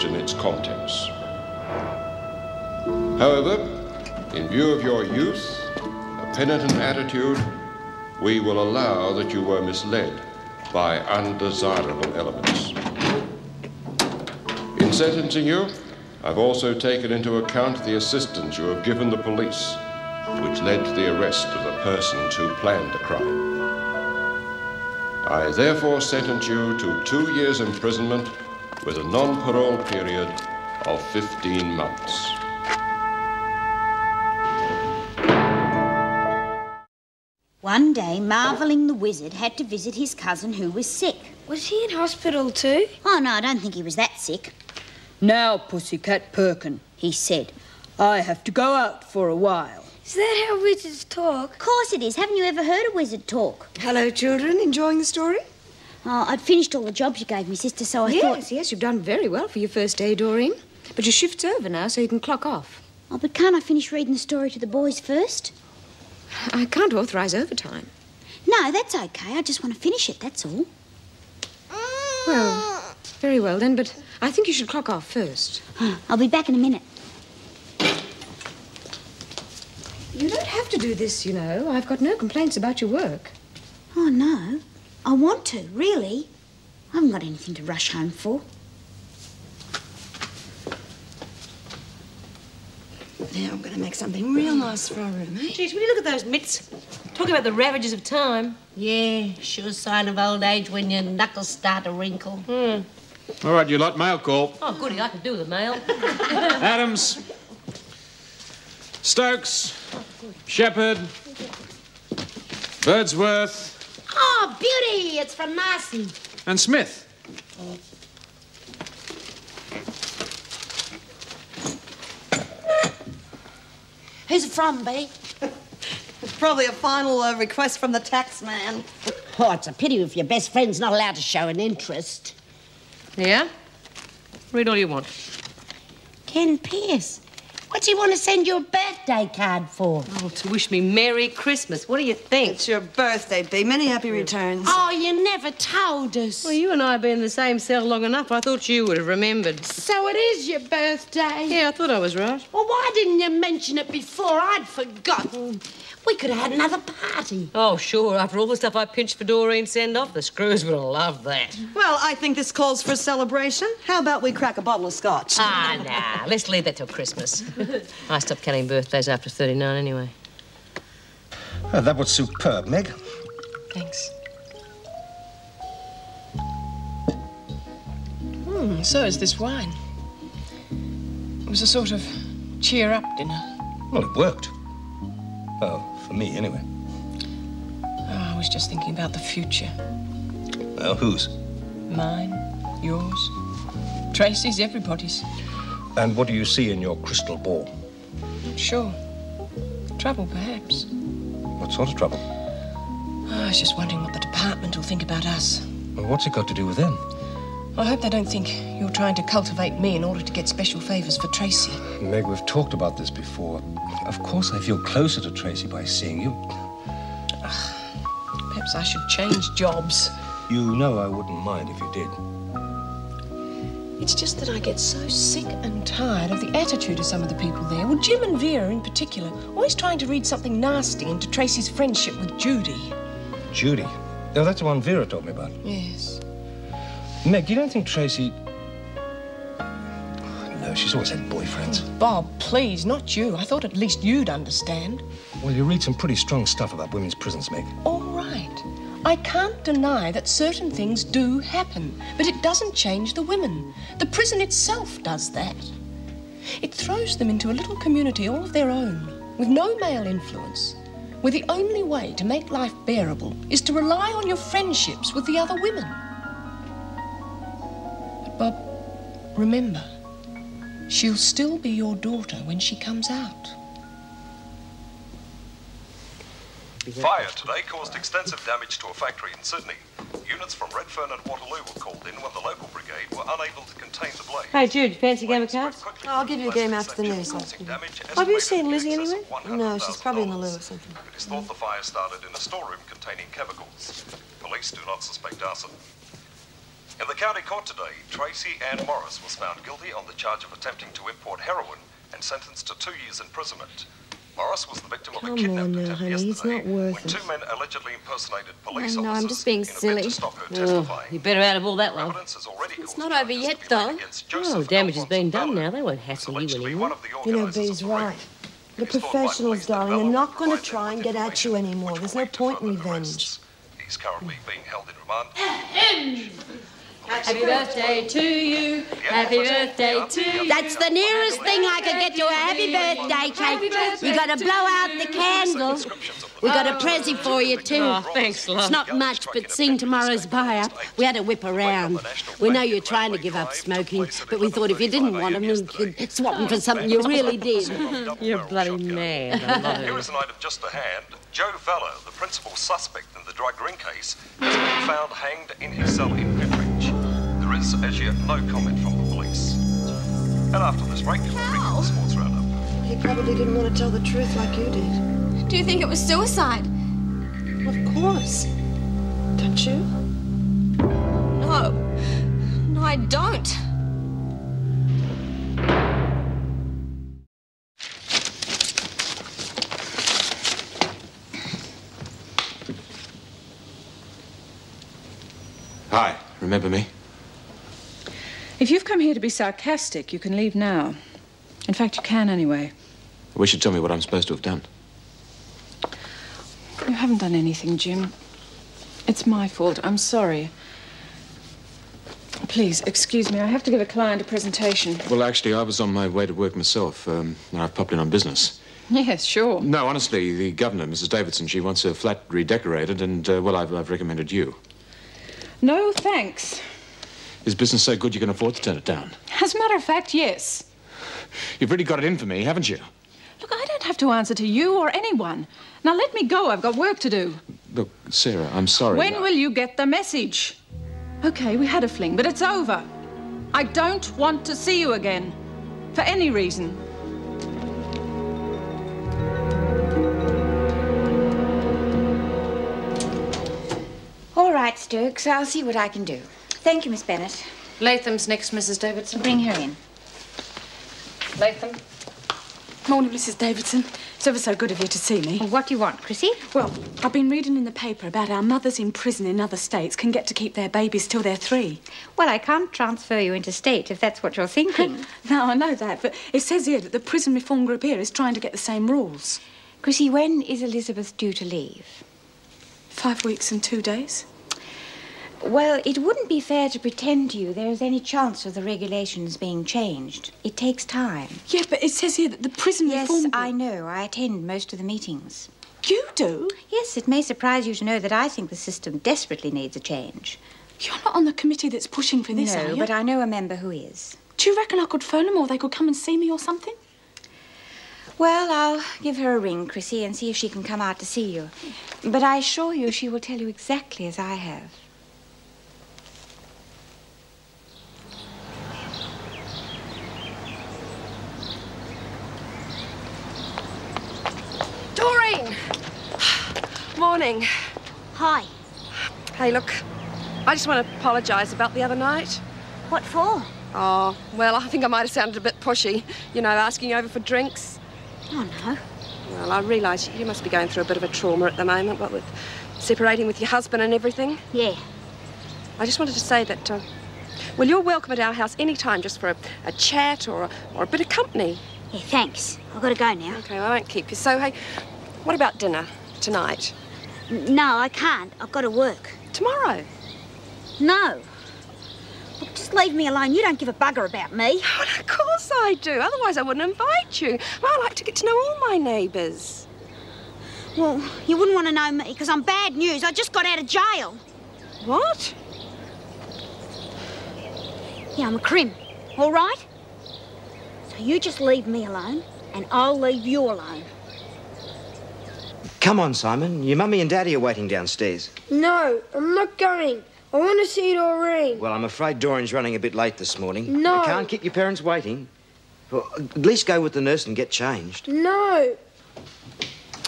in its contents. However, in view of your youth, a penitent attitude, we will allow that you were misled by undesirable elements. In sentencing you, I've also taken into account the assistance you have given the police, which led to the arrest of the persons who planned the crime. I therefore sentence you to 2 years' imprisonment with a non-parole period of 15 months. One day, Marvelling the Wizard had to visit his cousin who was sick. Was he in hospital too? Oh, no, I don't think he was that sick. "Now, Pussycat Perkin," he said, "I have to go out for a while." Is that how wizards talk? Of course it is. Haven't you ever heard a wizard talk? Hello, children. Enjoying the story? Oh, I'd finished all the jobs you gave me, sister, so I thought... Yes, you've done very well for your first day, Doreen. But your shift's over now, so you can clock off. Oh, but can't I finish reading the story to the boys first? I can't authorise overtime. No, that's okay. I just want to finish it, that's all. Well, very well then, but I think you should clock off first. I'll be back in a minute. You don't have to do this, you know. I've got no complaints about your work. Oh, no. I want to, really. I haven't got anything to rush home for. Now I'm going to make something real nice for our room, eh? Geez, will you look at those mitts? Talk about the ravages of time. Yeah, sure sign of old age when your knuckles start to wrinkle. All right, you lot, mail call. Oh, goody, I can do the mail. Adams, Stokes, Shepherd, Birdsworth, Oh, beauty! It's from Marcy. and Smith. Who's it from, B? It's probably a final request from the tax man. Oh, it's a pity if your best friend's not allowed to show an interest. Yeah? Read all you want. Ken Pierce. What's he want to send you a birthday card for? Oh, to wish me Merry Christmas. What do you think? It's your birthday, B. Many happy returns. Oh, you never told us. Well, you and I have been in the same cell long enough. I thought you would have remembered. So it is your birthday? Yeah, I thought I was right. Well, why didn't you mention it before? I'd forgotten. We could have had another party. Oh, sure. After all the stuff I pinched for Doreen's send-off, the screws would have loved that. Well, I think this calls for a celebration. How about we crack a bottle of scotch? Ah, nah. Let's leave that till Christmas. I stopped counting birthdays after 39 anyway. Oh, that was superb, Meg. Thanks. So is this wine. It was a sort of cheer-up dinner. Well, it worked. Oh, for me, anyway. Oh, I was just thinking about the future. Well, whose? Mine, yours, Tracy's, everybody's. And what do you see in your crystal ball? Not sure. Trouble, perhaps. What sort of trouble? Oh, I was just wondering what the department will think about us. Well, what's it got to do with them? I hope they don't think you're trying to cultivate me in order to get special favours for Tracy. Meg, we've talked about this before. Of course I feel closer to Tracy by seeing you. Perhaps I should change jobs. You know I wouldn't mind if you did. It's just that I get so sick and tired of the attitude of some of the people there. Well, Jim and Vera in particular, always trying to read something nasty into Tracy's friendship with Judy. Judy? Oh, that's the one Vera told me about. Yes. Meg, you don't think Tracy... No, she's always had boyfriends. Bob, please, not you. I thought at least you'd understand. Well, you read some pretty strong stuff about women's prisons, Meg. All right. I can't deny that certain things do happen, but it doesn't change the women. The prison itself does that. It throws them into a little community all of their own, with no male influence, where the only way to make life bearable is to rely on your friendships with the other women. But, Bob, remember, she'll still be your daughter when she comes out. Fire today caused extensive damage to a factory in Sydney. Units from Redfern and Waterloo were called in when the local brigade were unable to contain the blaze. Hey, Jude, fancy a game of cards? I'll give you a game after the news. Have you seen Lizzie anywhere? No, she's probably in the loo or something. It is thought the fire started in a storeroom containing chemicals. Police do not suspect arson. In the county court today, Tracy Ann Morris was found guilty on the charge of attempting to import heroin and sentenced to 2 years imprisonment. Morris was the victim of a kidnapping attempt yesterday when 2 men allegedly impersonated police officers. No, I'm just being silly. To stop her testifying. You better out of all that long. It's not over yet, though. Oh, damage has been done now. They won't hassle you anymore. You know, Bee's right. The professionals, darling, are not going to try and get at you anymore. There's no point in revenge. He's currently being held in remand. Happy birthday to you. Happy birthday to you. That's the nearest thing I could get to a happy birthday cake. You got to blow out the candle. We got a present for you too. Oh, thanks, love. It's not much, but seeing tomorrow's buy-up, we had to whip around. We know you're trying to give up smoking, but we thought if you didn't want them, you could swap them for something you really did. You're bloody mad. I love Here it. is an item just to hand. Joe Vallow, the principal suspect in the drug ring case, has been found hanged in his cell in Pembridge. There is, as yet, no comment from the police. And after this break, we'll bring you the sports roundup. He probably didn't want to tell the truth like you did. Do you think it was suicide? Of course. Don't you? No. No, I don't. Hi, remember me? If you've come here to be sarcastic, you can leave now. In fact, you can anyway. I wish you'd tell me what I'm supposed to have done. You haven't done anything, Jim. It's my fault. I'm sorry. Please, excuse me. I have to give a client a presentation. Well, actually, I was on my way to work myself. I've popped in on business. Yes, sure. No, honestly, the governor, Mrs. Davidson, she wants her flat redecorated, and, well, I've recommended you. No, thanks. Is business so good you can afford to turn it down? As a matter of fact, yes. You've really got it in for me, haven't you? Look, I don't have to answer to you or anyone. Now, let me go. I've got work to do. Look, Sarah, I'm sorry. When will you get the message? Okay, we had a fling, but it's over. I don't want to see you again. For any reason. All right, Stokes, I'll see what I can do. Thank you, Miss Bennett. Latham's next, Mrs. Davidson. Bring her in. Latham. Morning, Mrs. Davidson. It's ever so good of you to see me. What do you want, Chrissy? Well, I've been reading in the paper about how mothers in prison in other states can get to keep their babies till they're 3. Well, I can't transfer you interstate if that's what you're thinking. No, I know that, but it says here that the prison reform group here is trying to get the same rules. Chrissy, when is Elizabeth due to leave? 5 weeks and 2 days. Well, it wouldn't be fair to pretend to you there's any chance of the regulations being changed. It takes time. Yeah, but it says here that the prison reform... Yes, I know. I attend most of the meetings. You do? Yes, it may surprise you to know that I think the system desperately needs a change. You're not on the committee that's pushing for this, are No, you? but I know a member who is. Do you reckon I could phone them or they could come and see me or something? Well, I'll give her a ring, Chrissy, and see if she can come out to see you. But I assure you she will tell you exactly as I have. Doreen! Morning. Hi. Hey, look, I just want to apologise about the other night. What for? Oh, well, I think I might have sounded a bit pushy, you know, asking you over for drinks. Oh, no. Well, I realise you must be going through a bit of a trauma at the moment, what with separating with your husband and everything. Yeah. I just wanted to say that, well, you're welcome at our house any time just for a chat or a bit of company. Yeah, thanks. I've got to go now. OK, well, I won't keep you. So, hey, what about dinner tonight? No, I can't. I've got to work. Tomorrow? No. Look, just leave me alone. You don't give a bugger about me. Well, of course I do. Otherwise, I wouldn't invite you. Well, I like to get to know all my neighbours. Well, you wouldn't want to know me because I'm bad news. I just got out of jail. What? Yeah, I'm a crim. All right? So you just leave me alone and I'll leave you alone. Come on, Simon. Your mummy and daddy are waiting downstairs. No, I'm not going. I want to see Doreen. Well, I'm afraid Doreen's running a bit late this morning. No. You can't keep your parents waiting. Well, at least go with the nurse and get changed. No.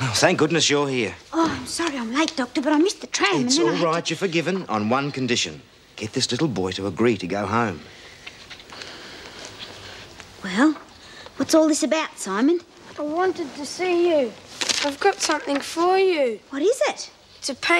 Oh, thank goodness you're here. Oh, I'm sorry I'm late, Doctor, but I missed the tram. It's and all then right. You're forgiven on one condition. get this little boy to agree to go home. Well, what's all this about, Simon? I wanted to see you. I've got something for you. What is it? It's a painting.